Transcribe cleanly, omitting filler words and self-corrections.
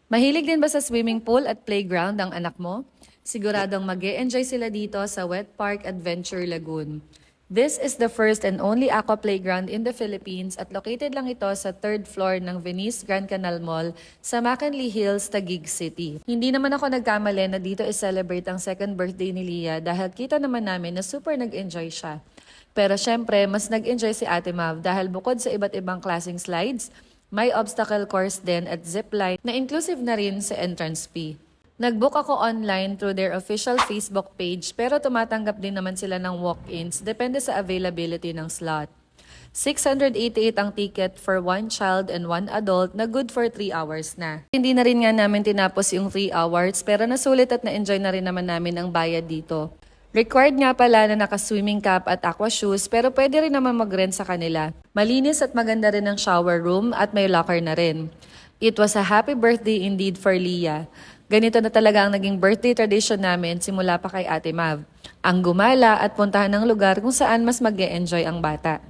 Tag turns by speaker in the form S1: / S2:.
S1: Mahilig din ba sa swimming pool at playground ang anak mo? Siguradong mag-e-enjoy sila dito sa Wet Park Adventure Lagoon. This is the first and only aqua playground in the Philippines at located lang ito sa third floor ng Venice Grand Canal Mall sa McKinley Hills, Taguig City. Hindi naman ako nagkamali na dito i-celebrate ang second birthday ni Leah dahil kita naman namin na super nag-enjoy siya. Pero syempre, mas nag-enjoy si Ate Mav dahil bukod sa iba't ibang klaseng slides, may obstacle course din at zipline na inclusive na rin sa entrance fee. Nag-book ako online through their official Facebook page pero tumatanggap din naman sila ng walk-ins depende sa availability ng slot. 688 ang ticket for one child and one adult na good for 3 hours na. Hindi na rin nga namin tinapos yung 3 hours pero nasulit at na-enjoy na rin naman namin ang bayad dito. Required nga pala na naka-swimming cap at aqua shoes pero pwede rin naman mag-rent sa kanila. Malinis at maganda rin ang shower room at may locker na rin. It was a happy birthday indeed for Leah. Ganito na talaga ang naging birthday tradition namin simula pa kay Ate Mav. Ang gumala at puntahan ng lugar kung saan mas mag-e-enjoy ang bata.